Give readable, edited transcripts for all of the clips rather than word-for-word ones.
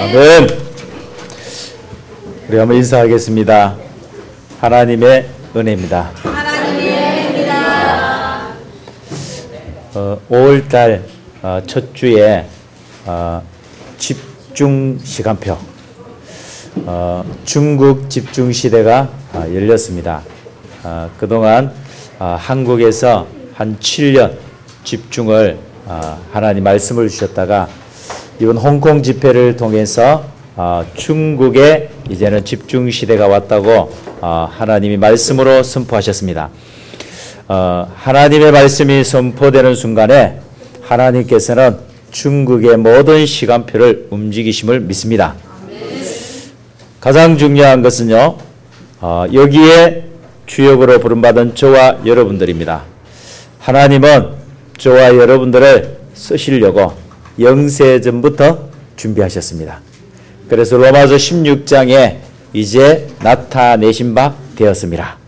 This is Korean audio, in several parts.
아멘. 우리 한번 인사하겠습니다. 하나님의 은혜입니다. 하나님의 은혜입니다. 5월달 첫 주에 집중 시간표, 중국 집중 시대가 열렸습니다. 그동안 한국에서 한 7년 집중을 하나님 말씀을 주셨다가 이번 홍콩 집회를 통해서 중국에 이제는 집중 시대가 왔다고 하나님이 말씀으로 선포하셨습니다. 하나님의 말씀이 선포되는 순간에 하나님께서는 중국의 모든 시간표를 움직이심을 믿습니다. 가장 중요한 것은요, 여기에 주역으로 부름받은 저와 여러분들입니다. 하나님은 저와 여러분들을 쓰시려고 영세전부터 준비하셨습니다. 그래서 로마서 16장에 이제 나타내신 바 되었습니다.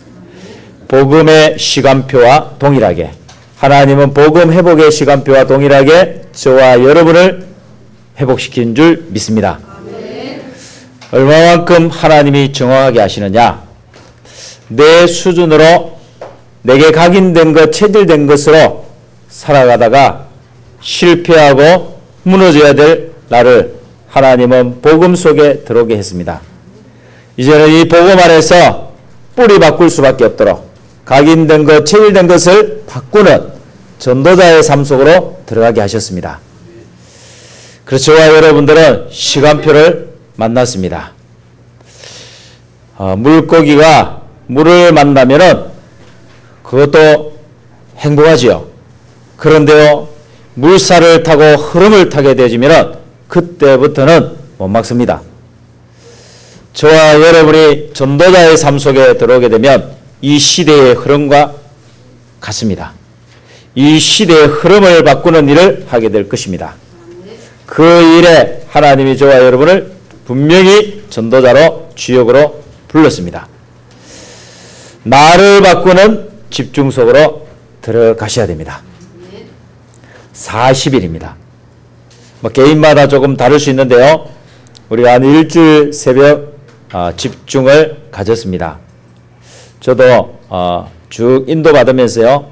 복음의 시간표와 동일하게 하나님은 복음 회복의 시간표와 동일하게 저와 여러분을 회복시킨 줄 믿습니다. 얼마만큼 하나님이 정확하게 하시느냐? 내 수준으로 내게 각인된 것, 체질된 것으로 살아가다가 실패하고 무너져야 될 나를 하나님은 복음 속에 들어오게 했습니다. 이제는 이 복음 안에서 뿌리 바꿀 수밖에 없도록 각인된 것, 체질된 것을 바꾸는 전도자의 삶 속으로 들어가게 하셨습니다. 그래서 저와 여러분들은 시간표를 만났습니다. 물고기가 물을 만나면은 그것도 행복하지요. 그런데요, 물살을 타고 흐름을 타게 되어지면은 그때부터는 못 막습니다. 저와 여러분이 전도자의 삶 속에 들어오게 되면 이 시대의 흐름과 같습니다. 이 시대의 흐름을 바꾸는 일을 하게 될 것입니다. 그 일에 하나님이 저와 여러분을 분명히 전도자로 주역으로 불렀습니다. 나를 바꾸는 집중 속으로 들어가셔야 됩니다. 40일입니다. 개인마다 조금 다를 수 있는데요. 우리가 한 일주일 새벽 집중을 가졌습니다. 저도 쭉 인도받으면서요,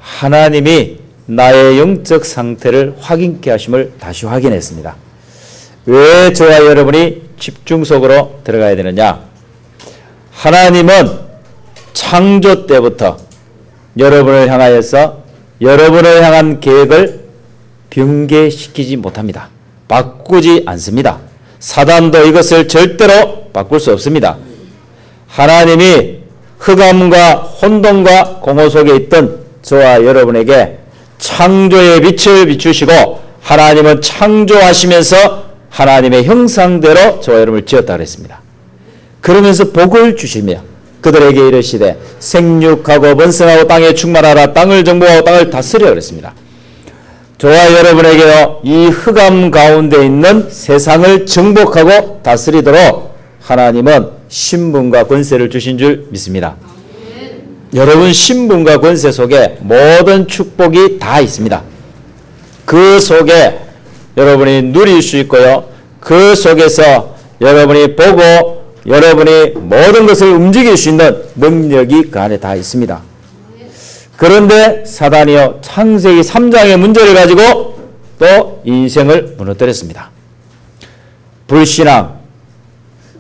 하나님이 나의 영적 상태를 확인케 하심을 다시 확인했습니다. 왜 저와 여러분이 집중 속으로 들어가야 되느냐? 하나님은 창조 때부터 여러분을 향하여서 여러분을 향한 계획을 변개시키지 못합니다. 바꾸지 않습니다. 사단도 이것을 절대로 바꿀 수 없습니다. 하나님이 흑암과 혼돈과 공허 속에 있던 저와 여러분에게 창조의 빛을 비추시고 하나님은 창조하시면서 하나님의 형상대로 저와 여러분을 지었다 그랬습니다. 그러면서 복을 주시며 그들에게 이르시되 생육하고 번성하고 땅에 충만하라, 땅을 정복하고 땅을 다스리라 그랬습니다. 저와 여러분에게요, 이 흑암 가운데 있는 세상을 정복하고 다스리도록 하나님은 신분과 권세를 주신 줄 믿습니다. 여러분, 신분과 권세 속에 모든 축복이 다 있습니다. 그 속에 여러분이 누릴 수 있고요, 그 속에서 여러분이 보고 여러분이 모든 것을 움직일 수 있는 능력이 그 안에 다 있습니다. 그런데 사단이요, 창세기 3장의 문제를 가지고 또 인생을 무너뜨렸습니다. 불신앙,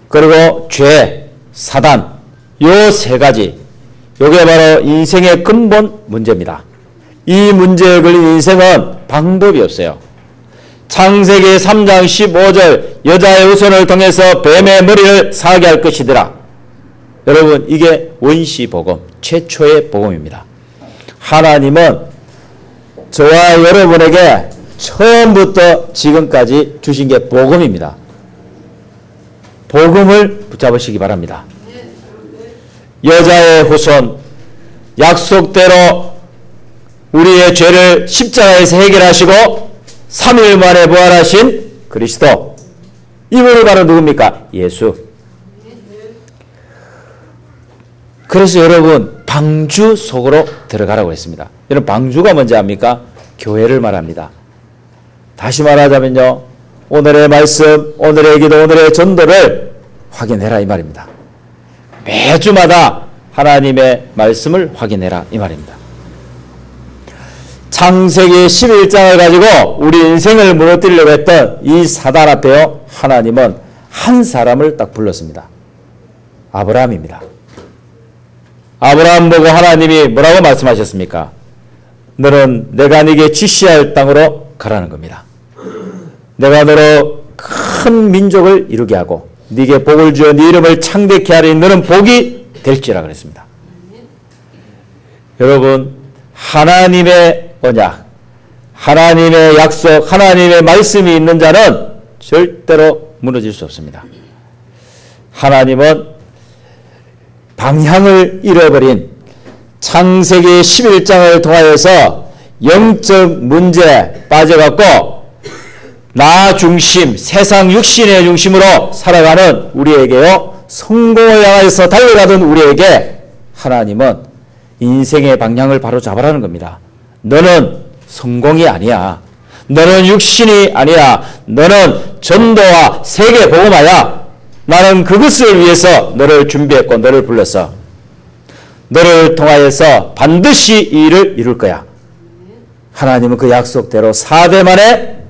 그리고 죄, 사단, 요 세 가지, 요게 바로 인생의 근본 문제입니다. 이 문제에 걸린 인생은 방법이 없어요. 창세기 3장 15절 여자의 후손을 통해서 뱀의 머리를 상하게 할 것이더라. 여러분, 이게 원시 복음, 최초의 복음입니다. 하나님은 저와 여러분에게 처음부터 지금까지 주신 게 복음입니다. 복음을 붙잡으시기 바랍니다. 여자의 후손, 약속대로 우리의 죄를 십자가에서 해결하시고 3일 만에 부활하신 그리스도, 이분이 바로 누굽니까? 예수. 그래서 여러분, 방주 속으로 들어가라고 했습니다. 여러분, 방주가 뭔지 압니까? 교회를 말합니다. 다시 말하자면요, 오늘의 말씀, 오늘의 기도, 오늘의 전도를 확인해라 이 말입니다. 매주마다 하나님의 말씀을 확인해라 이 말입니다. 창세기 11장을 가지고 우리 인생을 무너뜨리려고 했던 이 사단 앞에요, 하나님은 한 사람을 딱 불렀습니다. 아브라함입니다. 아브라함 보고 하나님이 뭐라고 말씀하셨습니까? 너는 내가 네게 지시할 땅으로 가라는 겁니다. 내가 너로 큰 민족을 이루게 하고 네게 복을 주어 네 이름을 창대케 하리니 너는 복이 될지라 그랬습니다. 여러분, 하나님의 언약, 하나님의 약속, 하나님의 말씀이 있는 자는 절대로 무너질 수 없습니다. 하나님은 방향을 잃어버린 창세기 11장을 통하여서 영적 문제에 빠져갖고 나 중심, 세상 육신의 중심으로 살아가는 우리에게요, 성공을 향해서 달려가던 우리에게 하나님은 인생의 방향을 바로 잡으라는 겁니다. 너는 성공이 아니야. 너는 육신이 아니야. 너는 전도와 세계 복음화야. 나는 그것을 위해서 너를 준비했고 너를 불렀어. 너를 통하여서 반드시 이 일을 이룰 거야. 하나님은 그 약속대로 4대 만에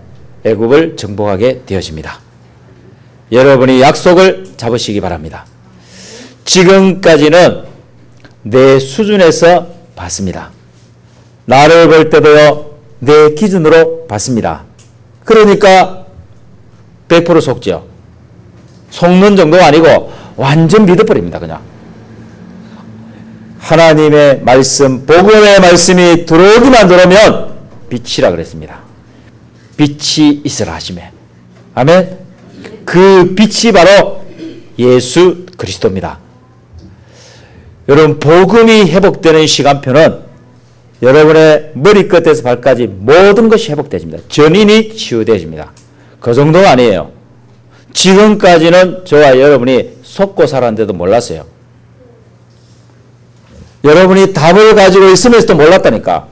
애굽을 정복하게 되어집니다. 여러분이 약속을 잡으시기 바랍니다. 지금까지는 내 수준에서 봤습니다. 나를 볼 때도요, 내 기준으로 봤습니다. 그러니까 100% 속죠. 속는 정도가 아니고 완전 믿어버립니다. 그냥 하나님의 말씀, 복음의 말씀이 들어오기만 들어오면 빛이라 그랬습니다. 빛이 있으라 하시매. 아멘. 그 빛이 바로 예수 그리스도입니다. 여러분, 복음이 회복되는 시간표는 여러분의 머리끝에서 발까지 모든 것이 회복되집니다. 전인이 치유되집니다. 그 정도가 아니에요. 지금까지는 저와 여러분이 속고 살았는데도 몰랐어요. 여러분이 답을 가지고 있으면서도 몰랐다니까.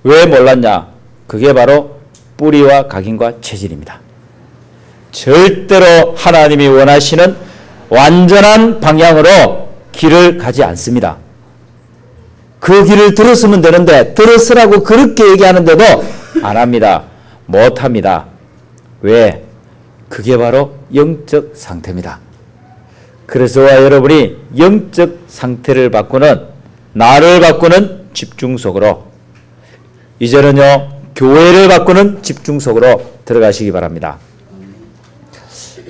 왜 몰랐냐? 그게 바로 뿌리와 각인과 체질입니다. 절대로 하나님이 원하시는 완전한 방향으로 길을 가지 않습니다. 그 길을 들었으면 되는데 들었으라고 그렇게 얘기하는데도 안 합니다. 못 합니다. 왜? 그게 바로 영적 상태입니다. 그래서 여러분이 영적 상태를 바꾸는, 나를 바꾸는 집중 속으로, 이제는요 교회를 바꾸는 집중 속으로 들어가시기 바랍니다.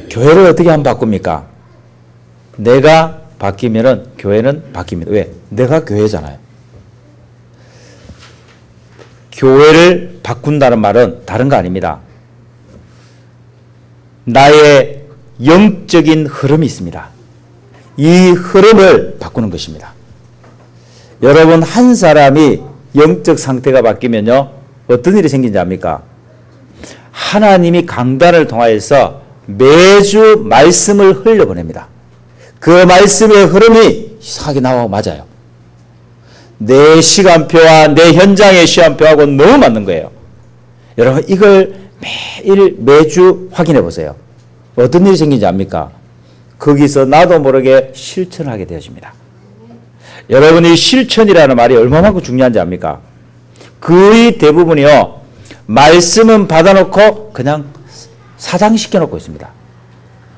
교회를 어떻게 하면 바꿉니까? 내가 바뀌면은 교회는 바뀝니다. 왜? 내가 교회잖아요. 교회를 바꾼다는 말은 다른 거 아닙니다. 나의 영적인 흐름이 있습니다. 이 흐름을 바꾸는 것입니다. 여러분, 한 사람이 영적 상태가 바뀌면요 어떤 일이 생긴지 압니까? 하나님이 강단을 통하여서 매주 말씀을 흘려보냅니다. 그 말씀의 흐름이 이상하게 나와 맞아요. 내 시간표와 내 현장의 시간표하고 너무 맞는 거예요. 여러분, 이걸 매주 확인해 보세요. 어떤 일이 생긴지 압니까? 거기서 나도 모르게 실천하게 되어집니다. 여러분이 실천이라는 말이 얼마만큼 중요한지 압니까? 거의 대부분이요, 말씀은 받아놓고 그냥 사장시켜 놓고 있습니다.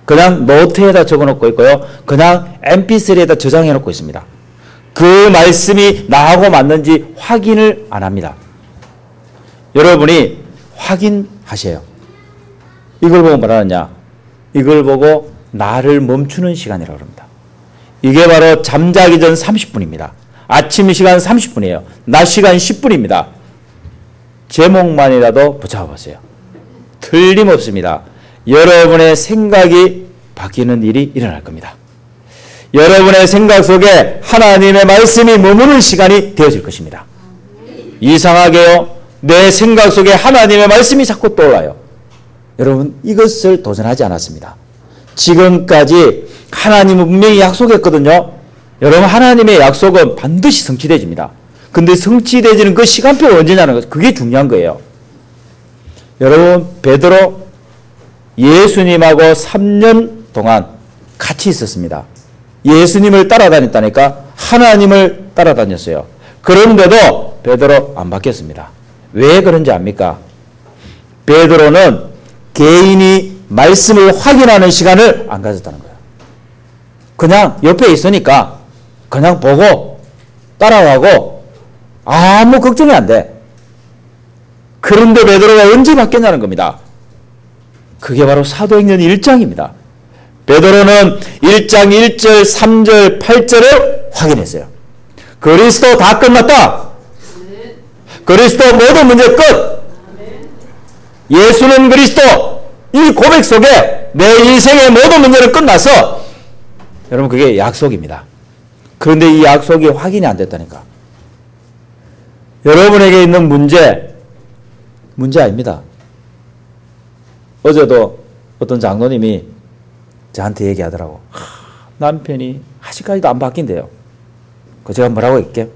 그냥 노트에다 적어 놓고 있고요, 그냥 mp3에다 저장해 놓고 있습니다. 그 말씀이 나하고 맞는지 확인을 안 합니다. 여러분이 확인하세요. 이걸 보고 뭐라 하느냐? 이걸 보고 나를 멈추는 시간이라고 합니다. 이게 바로 잠자기 전 30분입니다. 아침 시간 30분이에요. 낮 시간 10분입니다. 제목만이라도 붙잡아보세요. 틀림없습니다. 여러분의 생각이 바뀌는 일이 일어날 겁니다. 여러분의 생각 속에 하나님의 말씀이 머무는 시간이 되어질 것입니다. 이상하게요, 내 생각 속에 하나님의 말씀이 자꾸 떠올라요. 여러분, 이것을 도전하지 않았습니다. 지금까지 하나님은 분명히 약속했거든요. 여러분, 하나님의 약속은 반드시 성취되집니다. 근데 성취되지는 그 시간표가 언제냐는 것, 그게 중요한 거예요. 여러분, 베드로 예수님하고 3년 동안 같이 있었습니다. 예수님을 따라다녔다니까. 하나님을 따라다녔어요. 그런데도 베드로 안 바뀌었습니다. 왜 그런지 압니까? 베드로는 개인이 말씀을 확인하는 시간을 안 가졌다는 거예요. 그냥 옆에 있으니까 그냥 보고 따라가고 아무 걱정이 안 돼. 그런데 베드로가 언제 바뀌었냐는 겁니다. 그게 바로 사도행전 1장입니다. 베드로는 1장 1절, 3절, 8절을 확인했어요. 그리스도 다 끝났다. 그리스도 모든 문제 끝. 예수는 그리스도. 이 고백 속에 내 인생의 모든 문제는 끝났어. 여러분, 그게 약속입니다. 그런데 이 약속이 확인이 안 됐다니까. 여러분에게 있는 문제 아닙니다. 어제도 어떤 장로님이 저한테 얘기하더라고. 남편이 아직까지도 안 바뀐대요. 그 제가 뭐라고 할게?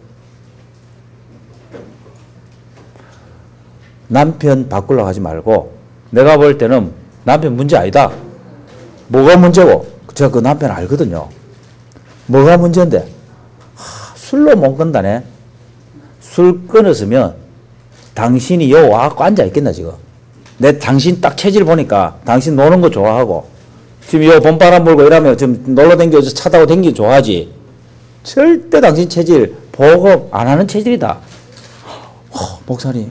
남편 바꾸려고 하지 말고 내가 볼 때는 남편 문제 아니다. 뭐가 문제고? 제가 그 남편 알거든요. 뭐가 문제인데? 술로 못 건다네. 술 끊었으면 당신이 요 와갖고 앉아있겠나 지금. 내 당신 딱 체질 보니까 당신 노는 거 좋아하고 지금 요 봄바람 불고 이러면 지금 놀러다니면서 차 타고 다니기 좋아하지. 절대 당신 체질 보고 안 하는 체질이다. 목사님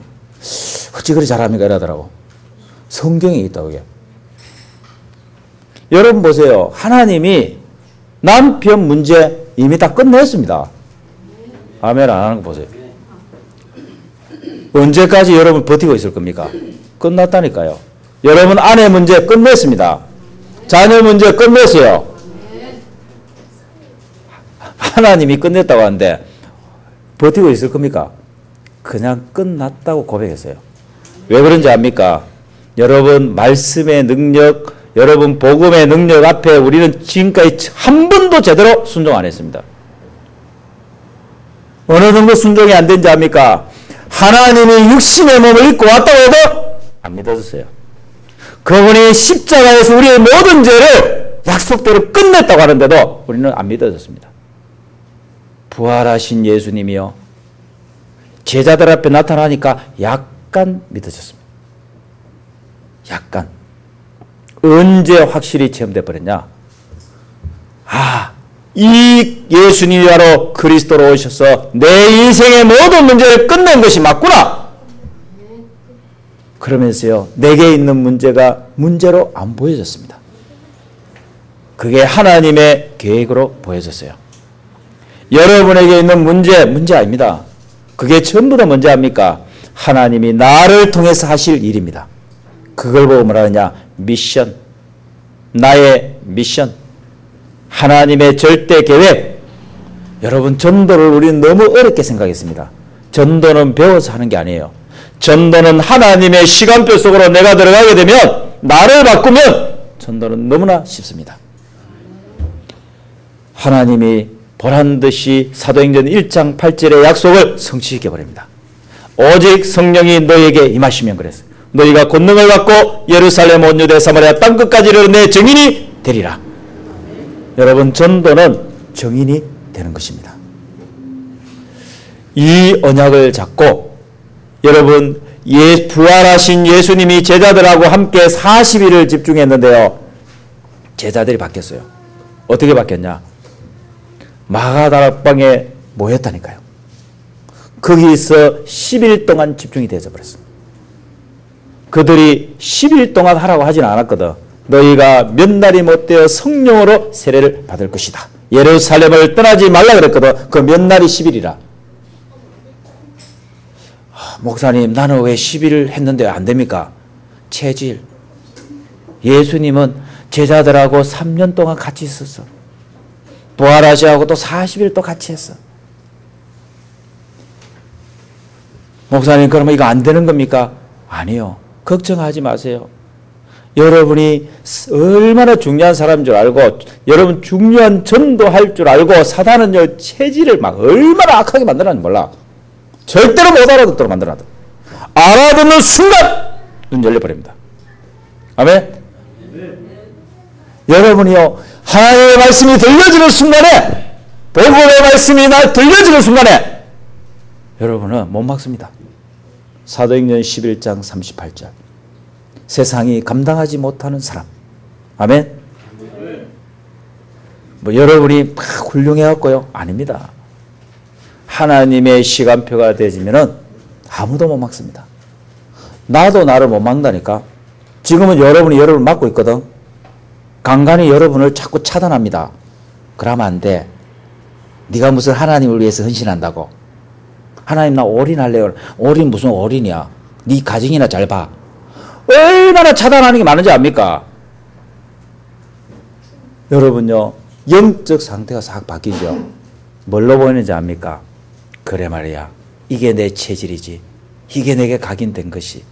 어찌 그리 잘합니까? 이러더라고. 성경에 있다 그게. 여러분 보세요. 하나님이 남편 문제 이미 다 끝냈습니다. 아멘 안 하는 거 보세요. 언제까지 여러분 버티고 있을 겁니까? 끝났다니까요. 여러분 아내 문제 끝냈습니다. 자녀 문제 끝냈어요. 하나님이 끝냈다고 하는데 버티고 있을 겁니까? 그냥 끝났다고 고백했어요. 왜 그런지 압니까? 여러분 말씀의 능력, 여러분 복음의 능력 앞에 우리는 지금까지 한 번도 제대로 순종 안 했습니다. 어느 정도 순종이 안 된지 압니까? 하나님이 육신의 몸을 입고 왔다고 해도 안 믿어졌어요. 그분이 십자가에서 우리의 모든 죄를 약속대로 끝냈다고 하는데도 우리는 안 믿어졌습니다. 부활하신 예수님이요. 제자들 앞에 나타나니까 약간 믿어졌습니다. 약간. 언제 확실히 체험돼 버렸냐? 이 예수님이 바로 그리스도로 오셔서 내 인생의 모든 문제를 끝낸 것이 맞구나. 그러면서요, 내게 있는 문제가 문제로 안 보여졌습니다. 그게 하나님의 계획으로 보여졌어요. 여러분에게 있는 문제 아닙니다. 그게 전부 다 뭔지 압니까? 하나님이 나를 통해서 하실 일입니다. 그걸 보고 뭐라 하느냐? 미션. 나의 미션. 하나님의 절대 계획. 여러분, 전도를 우리는 너무 어렵게 생각했습니다. 전도는 배워서 하는 게 아니에요. 전도는 하나님의 시간표 속으로 내가 들어가게 되면, 나를 바꾸면 전도는 너무나 쉽습니다. 하나님이 보란듯이 사도행전 1장 8절의 약속을 성취시켜버립니다. 오직 성령이 너에게 임하시면 그랬어요. 너희가 권능을 받고 예루살렘 온 유대 사마리아 땅끝까지 이르러 내 증인이 되리라. 여러분, 전도는 증인이 되는 것입니다. 이 언약을 잡고 여러분, 부활하신 예수님이 제자들하고 함께 40일을 집중했는데요. 제자들이 바뀌었어요. 어떻게 바뀌었냐? 마가다락방에 모였다니까요. 거기서 10일 동안 집중이 되어 버렸어요. 그들이 10일 동안 하라고 하지는 않았거든. 너희가 몇 날이 못되어 성령으로 세례를 받을 것이다. 예루살렘을 떠나지 말라 그랬거든. 그 몇 날이 10일이라. 목사님, 나는 왜 10일 했는데 안 됩니까? 체질. 예수님은 제자들하고 3년 동안 같이 있었어. 부활하시하고 또 40일 또 같이 했어. 목사님, 그러면 이거 안 되는 겁니까? 아니요. 걱정하지 마세요. 여러분이 얼마나 중요한 사람인 줄 알고, 여러분 중요한 전도할 줄 알고, 사단은 체질을 막 얼마나 악하게 만들었는지 몰라. 절대로 못 알아듣도록 만들어놨다. 알아듣는 순간 눈 열려버립니다. 아멘? 여러분이요, 하나님의 말씀이 들려지는 순간에, 복음의 말씀이 들려지는 순간에 여러분은 못 막습니다. 사도행전 11장 38절. 세상이 감당하지 못하는 사람. 아멘. 뭐 여러분이 막 훌륭해갖고요? 아닙니다. 하나님의 시간표가 되지면은 아무도 못 막습니다. 나도 나를 못 막다니까. 지금은 여러분이 여러분을 막고 있거든. 간간히 여러분을 자꾸 차단합니다. 그러면 안 돼. 네가 무슨 하나님을 위해서 헌신한다고. 하나님 나 올인할래요. 올인 무슨 올인이야. 네 가정이나 잘 봐. 얼마나 차단하는 게 많은지 압니까? 여러분요, 영적 상태가 싹 바뀌죠. 뭘로 보이는지 압니까? 그래 말이야. 이게 내 체질이지. 이게 내게 각인된 것이.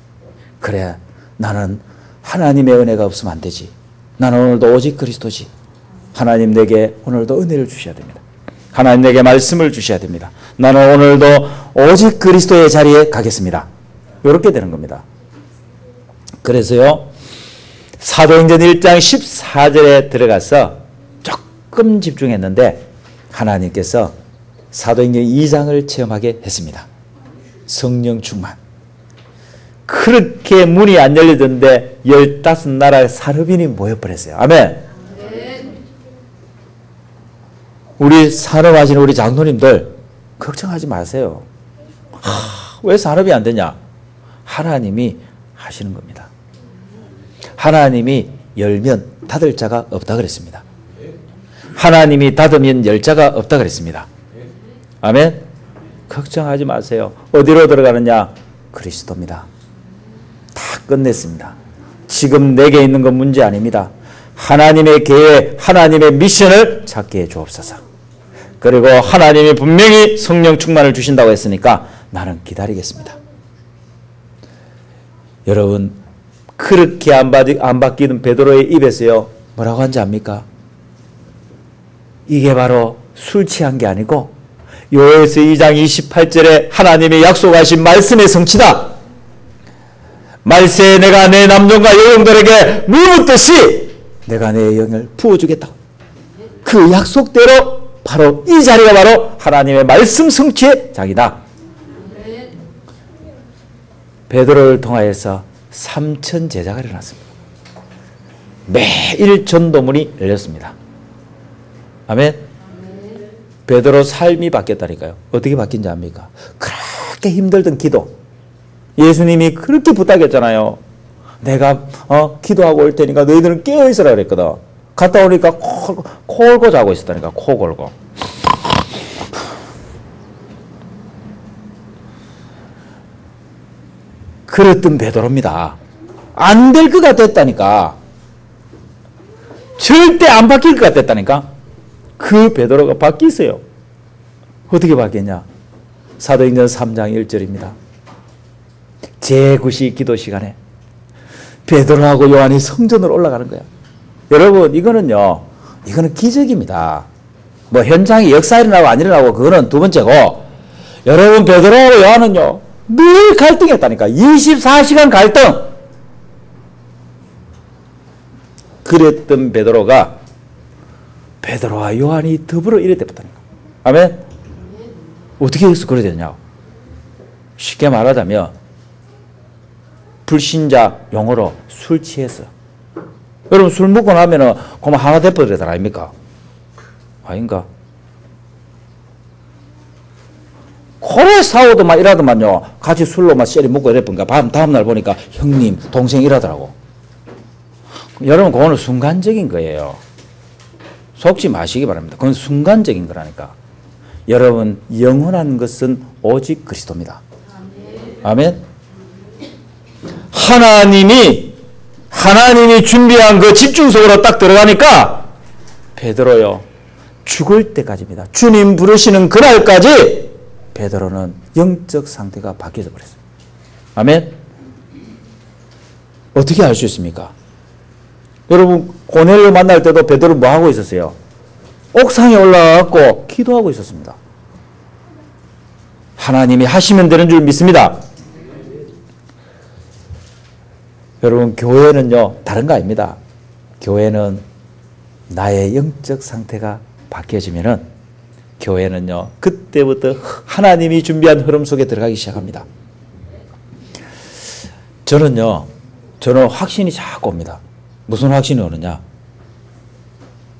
그래, 나는 하나님의 은혜가 없으면 안 되지. 나는 오늘도 오직 그리스도지. 하나님 내게 오늘도 은혜를 주셔야 됩니다. 하나님 내게 말씀을 주셔야 됩니다. 나는 오늘도 오직 그리스도의 자리에 가겠습니다. 이렇게 되는 겁니다. 그래서요, 사도행전 1장 14절에 들어가서 조금 집중했는데 하나님께서 사도행전 2장을 체험하게 했습니다. 성령 충만. 그렇게 문이 안 열리던데 15나라의 산업인이 모여버렸어요. 아멘. 우리 산업하시는 우리 장로님들 걱정하지 마세요. 왜 산업이 안 되냐? 하나님이 하시는 겁니다. 하나님이 열면 닫을 자가 없다 그랬습니다. 하나님이 닫으면 열 자가 없다 그랬습니다. 아멘. 걱정하지 마세요. 어디로 들어가느냐? 그리스도입니다. 다 끝냈습니다. 지금 내게 있는 건 문제 아닙니다. 하나님의 계획, 하나님의 미션을 찾게 해 주옵소서. 그리고 하나님이 분명히 성령 충만을 주신다고 했으니까 나는 기다리겠습니다. 여러분, 그렇게 안 바뀌는 베드로의 입에서요, 뭐라고 한지 압니까? 이게 바로 술 취한 게 아니고 요에서 2장 28절에 하나님의 약속하신 말씀의 성취다. 말세에 내가 내 남종과 여종들에게 물붓듯이 내가 내 영을 부어주겠다. 그 약속대로 바로 이 자리가 바로 하나님의 말씀 성취의 장이다. 베드로를 통하여서 3,000 제자가 일어났습니다. 매일 전도문이 열렸습니다. 아멘. 베드로 삶이 바뀌었다니까요. 어떻게 바뀐지 압니까? 그렇게 힘들던 기도. 예수님이 그렇게 부탁했잖아요. 내가 기도하고 올 테니까 너희들은 깨어있으라 그랬거든. 갔다 오니까 코 골고 자고 있었다니까. 코 골고. 그랬던 베드로입니다. 안 될 것 같았다니까. 절대 안 바뀔 것 같았다니까. 그 베드로가 바뀌었어요. 어떻게 바뀌었냐? 사도행전 3장 1절입니다. 제9시 기도 시간에 베드로하고 요한이 성전으로 올라가는 거야. 여러분, 이거는 기적입니다. 뭐 현장에 역사 일어나고 안 일어나고 그거는 두 번째고, 여러분 베드로하고 요한은요 늘 갈등했다니까. 24시간 갈등. 그랬던 베드로와 요한이 더불어 이랬다니까. 아멘. 어떻게 해서 그래 되냐? 쉽게 말하자면 불신자 용어로 술 취했어. 여러분 술 먹고 나면은 그만 하나 돼버리다 아닙니까? 아닌가? 그래 싸우도 막 이러더만요. 같이 술로 막 쎄리 먹고 이랬던가. 다음날 보니까 형님, 동생 이러더라고. 여러분 그거는 순간적인 거예요. 속지 마시기 바랍니다. 그건 순간적인 거라니까. 여러분 영원한 것은 오직 그리스도입니다. 아멘. 하나님이 준비한 그 집중 속으로 딱 들어가니까 베드로요 죽을 때까지입니다. 주님 부르시는 그날까지 베드로는 영적 상태가 바뀌어져 버렸어요. 아멘. 어떻게 알 수 있습니까? 여러분 고넬료 만날 때도 베드로 뭐 하고 있었어요? 옥상에 올라가고 기도하고 있었습니다. 하나님이 하시면 되는 줄 믿습니다. 여러분 교회는요 다른 거 아닙니다. 교회는 나의 영적 상태가 바뀌어지면은 교회는요, 그때부터 하나님이 준비한 흐름 속에 들어가기 시작합니다. 저는 확신이 자꾸 옵니다. 무슨 확신이 오느냐?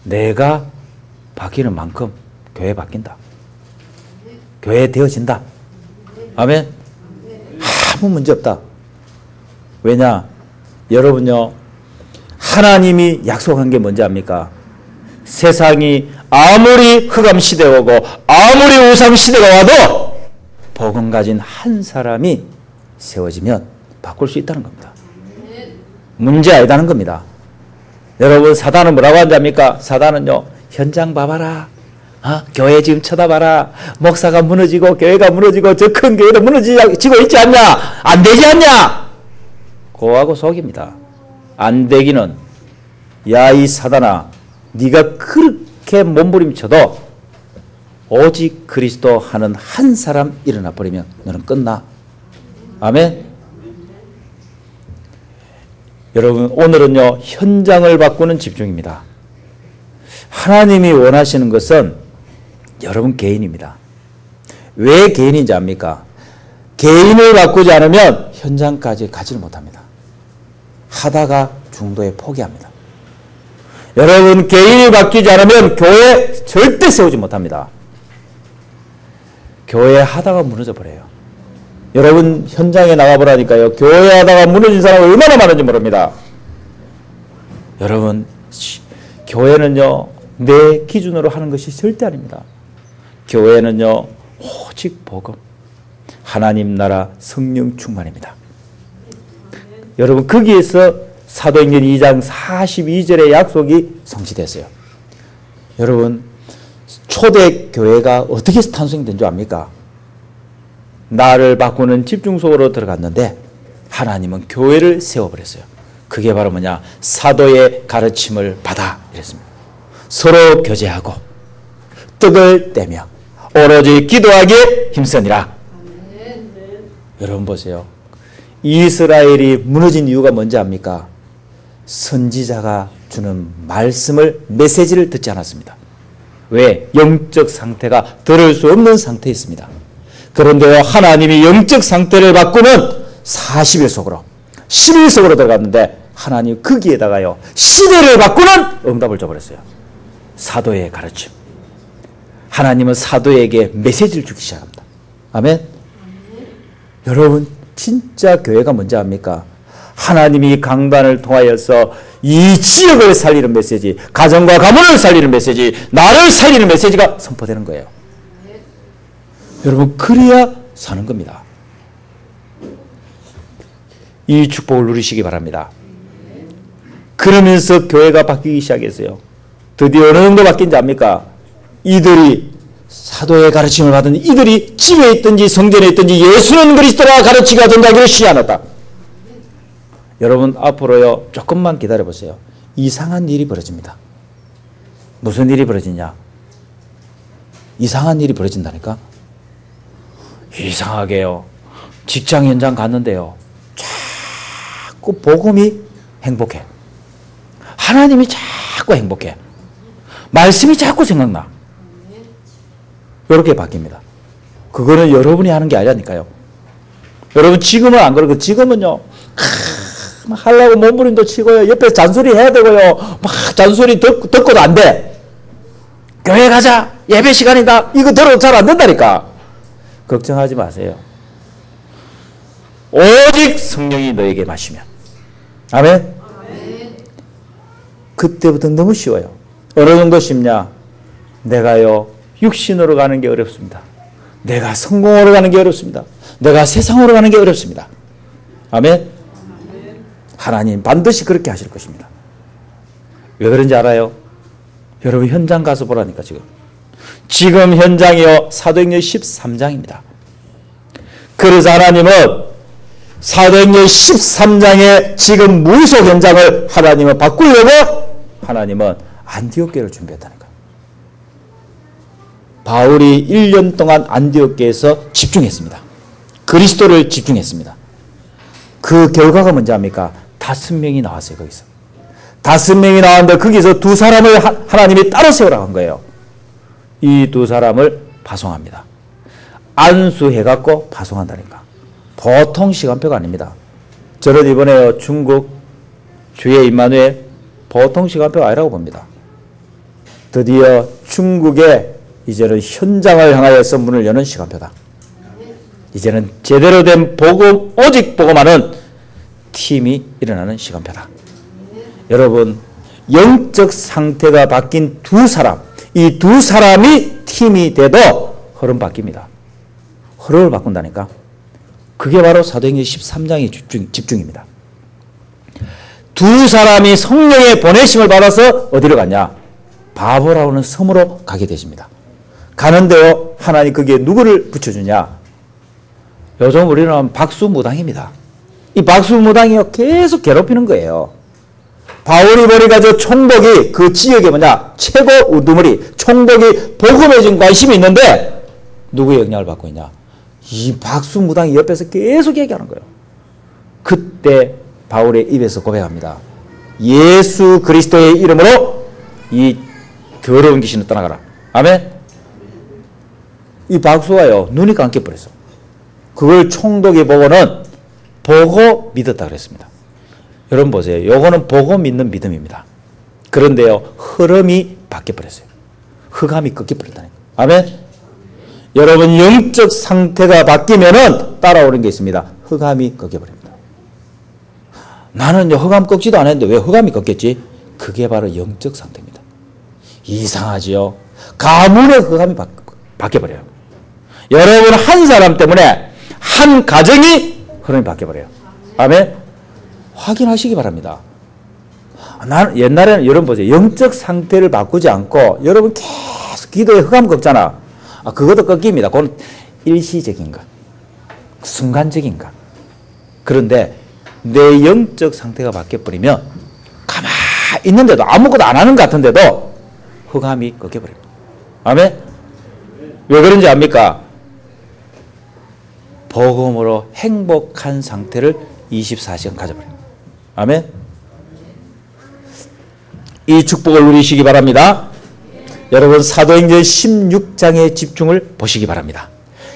내가 바뀌는 만큼 교회 바뀐다. 교회 되어진다. 아멘? 아무 문제 없다. 왜냐? 여러분요, 하나님이 약속한 게 뭔지 압니까? 세상이 아무리 흑암 시대가 오고 아무리 우상 시대가 와도 복음 가진 한 사람이 세워지면 바꿀 수 있다는 겁니다. 문제 아니다는 겁니다. 여러분, 사단은 뭐라고 한답니까? 사단은요, 현장 봐봐라. 교회 지금 쳐다봐라. 목사가 무너지고 교회가 무너지고 저 큰 교회도 무너지고 있지 않냐? 안 되지 않냐? 고하고 속입니다. 안 되기는, 야 이 사단아, 네가 그렇게 몸부림쳐도 오직 그리스도 하는 한 사람 일어나 버리면 너는 끝나. 아멘. 여러분, 오늘은요, 현장을 바꾸는 집중입니다. 하나님이 원하시는 것은 여러분 개인입니다. 왜 개인인지 압니까? 개인을 바꾸지 않으면 현장까지 가지를 못합니다. 하다가 중도에 포기합니다. 여러분, 개인이 바뀌지 않으면 교회 절대 세우지 못합니다. 교회 하다가 무너져 버려요. 여러분, 현장에 나가보라니까요. 교회 하다가 무너진 사람이 얼마나 많은지 모릅니다. 여러분, 교회는요, 내 기준으로 하는 것이 절대 아닙니다. 교회는요, 오직 복음, 하나님 나라, 성령 충만입니다. 여러분, 거기에서 사도행전 2장 42절의 약속이 성취됐어요. 여러분, 초대교회가 어떻게 탄생된 줄 압니까? 나를 바꾸는 집중 속으로 들어갔는데 하나님은 교회를 세워버렸어요. 그게 바로 뭐냐? 사도의 가르침을 받아 이랬습니다. 서로 교제하고 떡을 떼며 오로지 기도하기에 힘쓰니라. 여러분 보세요. 이스라엘이 무너진 이유가 뭔지 압니까? 선지자가 주는 말씀을, 메시지를 듣지 않았습니다. 왜? 영적 상태가 들을 수 없는 상태에 있습니다. 그런데요, 하나님이 영적 상태를 바꾸는 40일 속으로, 10일 속으로 들어갔는데 하나님 거기에다가요, 시대를 바꾸는 응답을 줘버렸어요. 사도의 가르침. 하나님은 사도에게 메시지를 주기 시작합니다. 아멘? 여러분, 진짜 교회가 뭔지 압니까? 하나님이 강단을 통하여서 이 지역을 살리는 메시지, 가정과 가문을 살리는 메시지, 나를 살리는 메시지가 선포되는 거예요. 여러분, 그래야 사는 겁니다. 이 축복을 누리시기 바랍니다. 그러면서 교회가 바뀌기 시작했어요. 드디어 어느 정도 바뀐지 압니까? 이들이, 사도의 가르침을 받은 이들이 집에 있든지 성전에 있든지 예수는 그리스도라 가르치게 된다기를 시한하다. 여러분, 앞으로요, 조금만 기다려보세요. 이상한 일이 벌어집니다. 무슨 일이 벌어지냐? 이상한 일이 벌어진다니까? 이상하게요, 직장 현장 갔는데요, 자꾸 복음이 행복해. 하나님이 자꾸 행복해. 말씀이 자꾸 생각나. 이렇게 바뀝니다. 그거는 여러분이 하는 게 아니라니까요. 여러분, 지금은 안 그러고, 지금은요, 하려고 몸부림도 치고요, 옆에 잔소리 해야 되고요, 막 잔소리 듣고도 안 돼. 교회 가자, 예배 시간이다, 이거 들어도 잘 안 된다니까. 걱정하지 마세요. 오직 성령이 너에게 마시면. 아멘? 그때부터 너무 쉬워요. 어느 정도 쉽냐? 내가요, 육신으로 가는 게 어렵습니다. 내가 성공으로 가는 게 어렵습니다. 내가 세상으로 가는 게 어렵습니다. 아멘? 하나님 반드시 그렇게 하실 것입니다. 왜 그런지 알아요? 여러분, 현장 가서 보라니까. 지금 현장이요, 사도행전 13장입니다. 그래서 하나님은 사도행전 13장의 지금 무속 현장을 하나님은 바꾸려고 하나님은 안디옥 교회를 준비했다니까. 바울이 1년 동안 안디옥 교회에서 집중했습니다. 그리스도를 집중했습니다. 그 결과가 뭔지 압니까? 5명이 나왔어요. 거기서 5명이 나왔는데 거기서 2사람을 하나님이 따로 세우라고 한 거예요. 이 2사람을 파송합니다. 안수해갖고 파송한다니까. 보통 시간표가 아닙니다. 저는 이번에 중국 주의 임마누엘 보통 시간표가 아니라고 봅니다. 드디어 중국에 이제는 현장을 향하여서 문을 여는 시간표다. 이제는 제대로 된 복음, 오직 복음하는 팀이 일어나는 시간표다. 여러분, 영적 상태가 바뀐 2사람, 이 2사람이 팀이 돼도 흐름 바뀝니다. 흐름을 바꾼다니까. 그게 바로 사도행전 13장의 집중입니다. 2사람이 성령의 보내심을 받아서 어디로 갔냐? 바보라고 하는 섬으로 가게 되십니다. 가는데요, 하나님 거기에 누구를 붙여주냐? 요즘 우리는 하면 박수무당입니다. 이 박수무당이요, 계속 괴롭히는 거예요. 바울이 보니까 저 총독이 그 지역에 뭐냐? 최고 우두머리, 총독이 복음에 좀 관심이 있는데 누구의 영향을 받고 있냐? 이 박수무당이 옆에서 계속 얘기하는 거예요. 그때 바울의 입에서 고백합니다. 예수 그리스도의 이름으로 이 더러운 귀신을 떠나가라. 아멘? 이 박수가요, 눈이 감겨버렸어. 그걸 총독이 보고는 보고 믿었다 그랬습니다. 여러분 보세요. 요거는 보고 믿는 믿음입니다. 그런데요, 흐름이 바뀌어버렸어요. 흑암이 꺾여버렸다니까. 아멘? 여러분, 영적 상태가 바뀌면은 따라오는 게 있습니다. 흑암이 꺾여버립니다. 나는 흑암 꺾지도 않았는데 왜 흑암이 꺾였지? 그게 바로 영적 상태입니다. 이상하지요? 가문의 흑암이 바뀌어버려요. 여러분, 한 사람 때문에 한 가정이 흐름이 바뀌어버려요. 아멘? 확인하시기 바랍니다. 옛날에는 여러분 보세요. 영적 상태를 바꾸지 않고 여러분 계속 기도에 흑암 꺾잖아. 그것도 꺾입니다. 그건 일시적인 것, 순간적인 것. 그런데 내 영적 상태가 바뀌어버리면 가만히 있는데도 아무것도 안 하는 것 같은데도 흑암이 꺾여버립니다. 아멘? 왜 그런지 압니까? 복음으로 행복한 상태를 24시간 가져버립니다. 아멘? 이 축복을 누리시기 바랍니다. 여러분, 사도행전 16장의 집중을 보시기 바랍니다.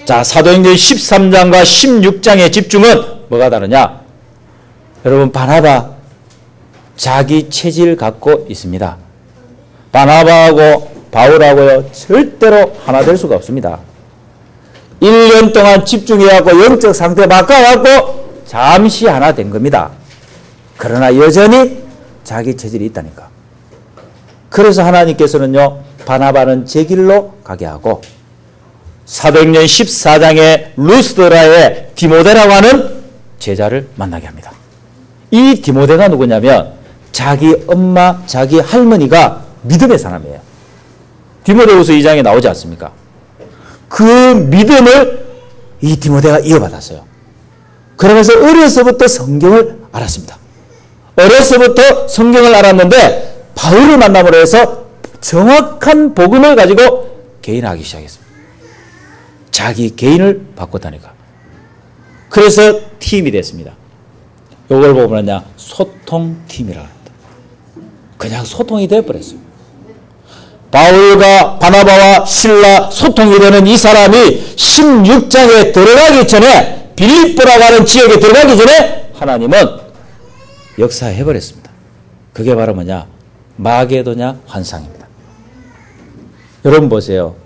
자, 사도행전 13장과 16장의 집중은 뭐가 다르냐? 여러분, 바나바 자기 체질 갖고 있습니다. 바나바하고 바울하고요, 절대로 하나 될 수가 없습니다. 1년 동안 집중해갖고 영적 상태 바꿔갖고 잠시 하나 된 겁니다. 그러나 여전히 자기 체질이 있다니까. 그래서 하나님께서는요, 바나바는 제 길로 가게 하고 사도행전 14장에 루스드라의 디모데라고 하는 제자를 만나게 합니다. 이 디모데가 누구냐면 자기 엄마, 자기 할머니가 믿음의 사람이에요. 디모데후서 2장에 나오지 않습니까? 그 믿음을 이 디모데가 이어받았어요. 그러면서 어려서부터 성경을 알았습니다. 어려서부터 성경을 알았는데 바울을 만남으로 해서 정확한 복음을 가지고 개인하기 시작했습니다. 자기 개인을 바꿨다니까. 그래서 팀이 됐습니다. 이걸 보면 소통팀이라고 합니다. 그냥 소통이 되어버렸어요. 바울과 바나바와 실라 소통이 되는 이 사람이 16장에 들어가기 전에, 빌립보라고 하는 지역에 들어가기 전에 하나님은 역사해버렸습니다. 그게 바로 뭐냐? 마게도냐 환상입니다. 여러분 보세요.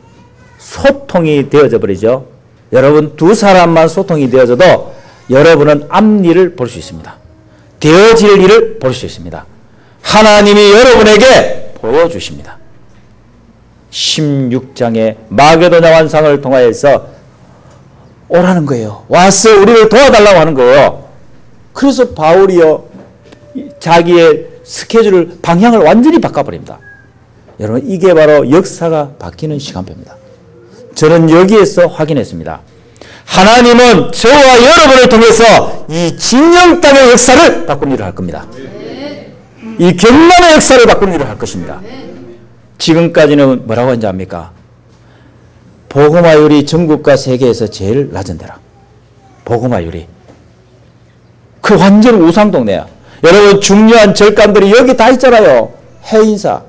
소통이 되어져 버리죠. 여러분, 2사람만 소통이 되어져도 여러분은 앞일을 볼 수 있습니다. 되어질 일을 볼 수 있습니다. 하나님이 여러분에게 보여주십니다. 16장의 마게도냐 환상을 통하여서 오라는 거예요. 와서 우리를 도와달라고 하는 거예요. 그래서 바울이요, 자기의 스케줄을, 방향을 완전히 바꿔버립니다. 여러분, 이게 바로 역사가 바뀌는 시간표입니다. 저는 여기에서 확인했습니다. 하나님은 저와 여러분을 통해서 이 진영 땅의 역사를 바꾸는 일을 할 겁니다. 이 경남의 역사를 바꾸는 일을 할 것입니다. 지금까지는 뭐라고 하는지 압니까? 복음화율이 전국과 세계에서 제일 낮은 데라. 복음화율이. 그 완전 우상동네야. 여러분 중요한 절간들이 여기 다 있잖아요. 해인사,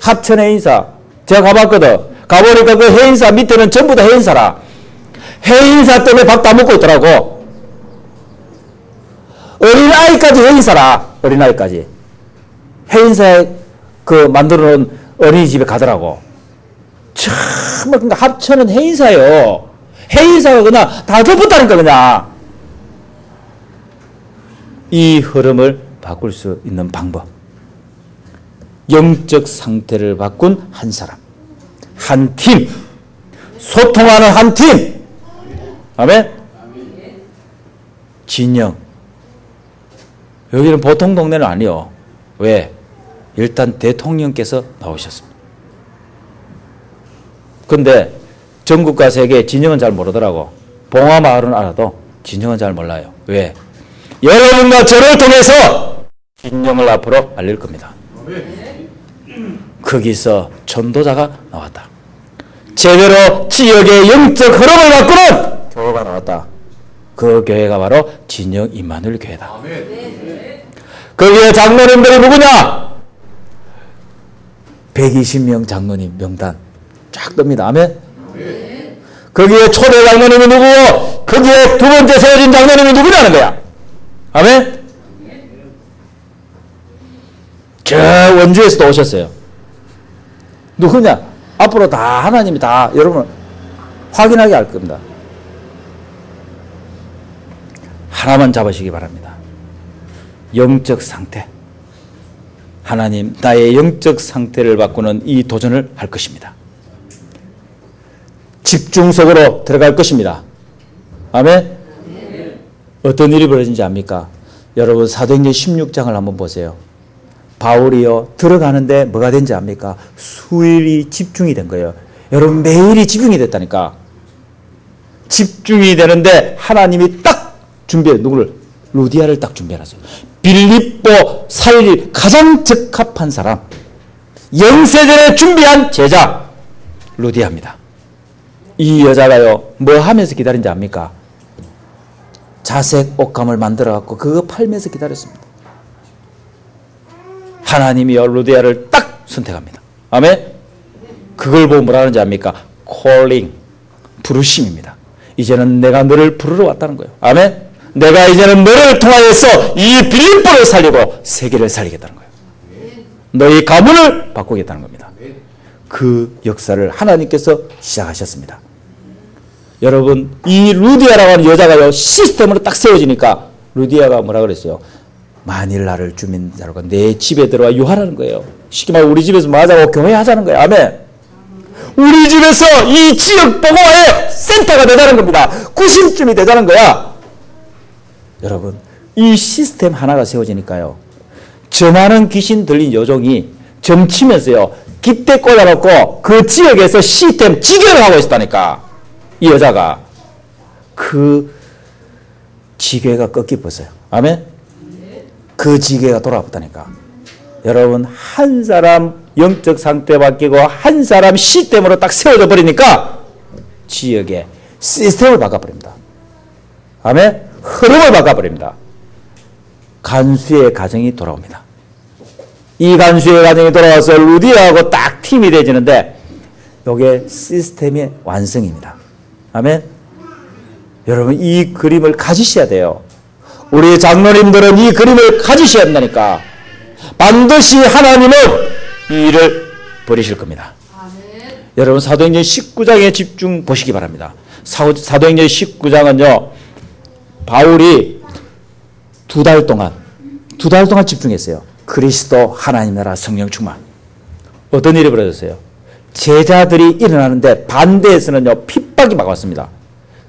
합천 해인사. 제가 가봤거든. 가보니까 그 해인사 밑에는 전부 다 해인사라. 해인사 때문에 밥 다 먹고 있더라고. 어린아이까지 해인사라. 어린아이까지. 해인사에 그 만들어 놓은 어린이집에 가더라고. 참, 그러니까 합천은 해인사예요. 해인사가 그냥 다 덮었다니까, 그냥. 이 흐름을 바꿀 수 있는 방법. 영적 상태를 바꾼 한 사람. 한 팀. 소통하는 한 팀. 아멘? 진영. 여기는 보통 동네는 아니요. 왜? 일단 대통령께서 나오셨습니다. 근데 전국과 세계 진영은 잘 모르더라고. 봉화마을은 알아도 진영은 잘 몰라요. 왜? 여러분과 저를 통해서 진영을 앞으로 알릴 겁니다. 거기서 전도자가 나왔다. 제대로 지역의 영적 흐름을 바꾸는 교회가 나왔다. 그 교회가 바로 진영 임마누엘 교회다. 거기에 장로님들이 누구냐? 120명 장로님 명단 쫙 뜹니다. 아멘? 거기에 초대 장로님이 누구고 거기에 두 번째 세워진 장로님이 누구냐는 거야. 아멘? 저 원주에서도 오셨어요. 누구냐? 앞으로 다 하나님이 다 여러분 확인하게 할 겁니다. 하나만 잡으시기 바랍니다. 영적 상태. 하나님, 나의 영적 상태를 바꾸는 이 도전을 할 것입니다. 집중 속으로 들어갈 것입니다. 아멘? 어떤 일이 벌어진지 압니까? 여러분 사도행전 16장을 한번 보세요. 바울이요 들어가는데 뭐가 된지 압니까? 수일이 집중이 된 거예요. 여러분 매일이 집중이 됐다니까. 집중이 되는데 하나님이 딱 준비해. 누구를? 루디아를 딱 준비해놨어요. 빌립보 살릴 가장 적합한 사람, 영세전에 준비한 제자 루디아입니다. 이 여자가요 뭐 하면서 기다린지 압니까? 자색 옷감을 만들어 갖고 그거 팔면서 기다렸습니다. 하나님이요 루디아를 딱 선택합니다. 아멘. 그걸 보고 뭐라 하는지 압니까? 콜링, 부르심입니다. 이제는 내가 너를 부르러 왔다는 거예요. 아멘. 내가 이제는 너를 통하여서 이 빌립보를 살리고 세계를 살리겠다는 거예요. 너희 가문을 바꾸겠다는 겁니다. 그 역사를 하나님께서 시작하셨습니다. 여러분 이 루디아라고 하는 여자가요 시스템으로 딱 세워지니까 루디아가 뭐라 그랬어요? 만일 나를 주민자로가 내 집에 들어와 유하라는 거예요. 쉽게 말해 우리 집에서 뭐 하자고? 교회 하자는 거예요. 아멘. 우리 집에서 이 지역 복음화의 센터가 되자는 겁니다. 구심점이 되자는 거야. 여러분 이 시스템 하나가 세워지니까요 저 많은 귀신 들린 여종이 점치면서요 깃대 꽂아놓고 그 지역에서 시스템 지교를 하고 있었다니까. 이 여자가 그 지게가 꺾여버렸어요. 아멘. 그 지게가 돌아왔다니까. 여러분 한 사람 영적 상태 바뀌고 한 사람 시스템으로 딱 세워져 버리니까 지역의 시스템을 바꿔버립니다. 아멘. 흐름을 바꿔버립니다. 간수의 가정이 돌아옵니다. 이 간수의 가정이 돌아와서 루디아하고 딱 팀이 되지는데 이게 시스템의 완성입니다. 아멘. 여러분 이 그림을 가지셔야 돼요. 우리 장로님들은 이 그림을 가지셔야 한다니까. 반드시 하나님은 이 일을 벌이실 겁니다. 아멘. 여러분 사도행전 19장에 집중 보시기 바랍니다. 사도행전 19장은요 바울이 두 달 동안 집중했어요. 그리스도 하나님 나라 성령 충만. 어떤 일이 벌어졌어요? 제자들이 일어나는데 반대에서는요 핍박이 막 왔습니다.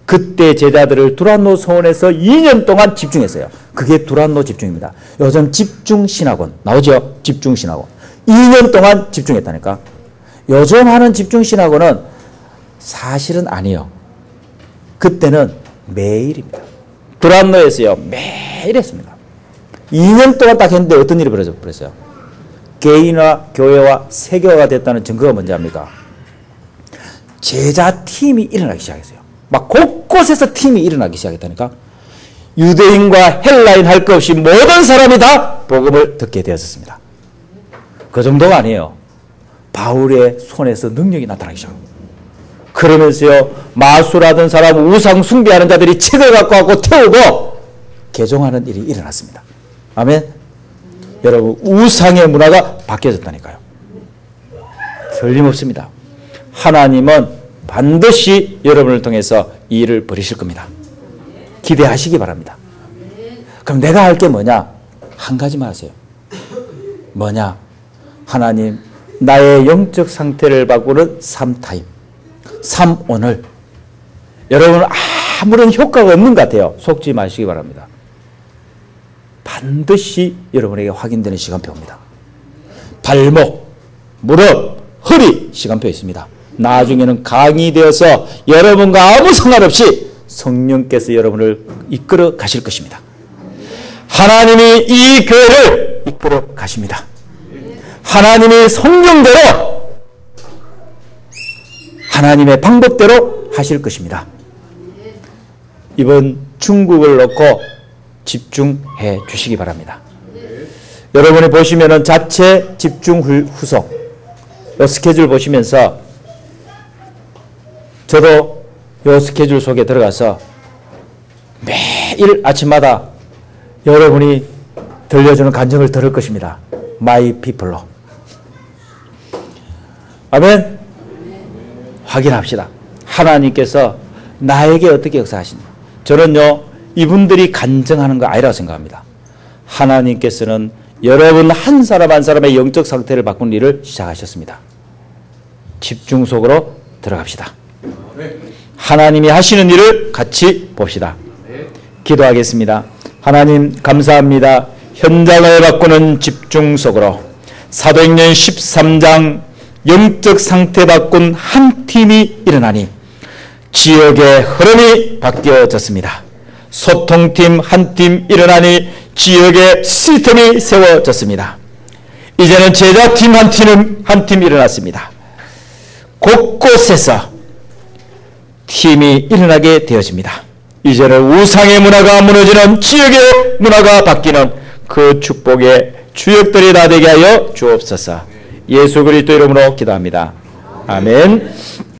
그때 제자들을 두란노 서원에서 2년 동안 집중했어요. 그게 두란노 집중입니다. 요즘 집중신학원 나오죠? 집중신학원 2년 동안 집중했다니까. 요즘 하는 집중신학원은 사실은 아니에요. 그때는 매일입니다. 두란노에서요 매일 했습니다. 2년 동안 딱 했는데 어떤 일이 벌어졌어요? 개인화 교회와 세계화가 됐다는 증거가 뭔지 압니까? 제자 팀이 일어나기 시작했어요. 막 곳곳에서 팀이 일어나기 시작했다니까. 유대인과 헬라인 할 것 없이 모든 사람이 다 복음을 듣게 되었습니다. 그 정도가 아니에요. 바울의 손에서 능력이 나타나기 시작합니다. 그러면서요, 마술하던 사람, 우상 숭배하는 자들이 책을 갖고 와서 태우고 개종하는 일이 일어났습니다. 아멘. 여러분, 우상의 문화가 바뀌어졌다니까요. 틀림없습니다. 하나님은 반드시 여러분을 통해서 이 일을 벌이실 겁니다. 기대하시기 바랍니다. 그럼 내가 할 게 뭐냐? 한 가지만 하세요. 뭐냐? 하나님, 나의 영적 상태를 바꾸는 3타임, 3오늘. 여러분, 아무런 효과가 없는 것 같아요. 속지 마시기 바랍니다. 반드시 여러분에게 확인되는 시간표입니다. 발목, 무릎, 허리 시간표 있습니다. 나중에는 강이 되어서 여러분과 아무 상관없이 성령께서 여러분을 이끌어 가실 것입니다. 하나님이 이 교회를 이끌어 가십니다. 하나님이 성령대로, 하나님의 방법대로 하실 것입니다. 이번 중국을 놓고 집중해 주시기 바랍니다. 여러분이 보시면은 자체 집중 후속, 이 스케줄 보시면서 저도 이 스케줄 속에 들어가서 매일 아침마다 여러분이 들려주는 간증을 들을 것입니다. My people로. 아멘. 확인합시다. 하나님께서 나에게 어떻게 역사하시냐. 저는요, 이분들이 간증하는 거 아니라고 생각합니다. 하나님께서는 여러분 한 사람 한 사람의 영적 상태를 바꾸는 일을 시작하셨습니다. 집중 속으로 들어갑시다. 하나님이 하시는 일을 같이 봅시다. 기도하겠습니다. 하나님 감사합니다. 현장을 바꾸는 집중 속으로 사도행전 13장 영적 상태 바꾼 한 팀이 일어나니 지역의 흐름이 바뀌어졌습니다. 소통팀 한 팀 일어나니 지역의 시스템이 세워졌습니다. 이제는 제자팀 한 팀 일어났습니다. 곳곳에서 팀이 일어나게 되어집니다. 이제는 우상의 문화가 무너지는 지역의 문화가 바뀌는 그 축복의 주역들이 다 되게 하여 주옵소서. 예수 그리스도 이름으로 기도합니다. 아멘.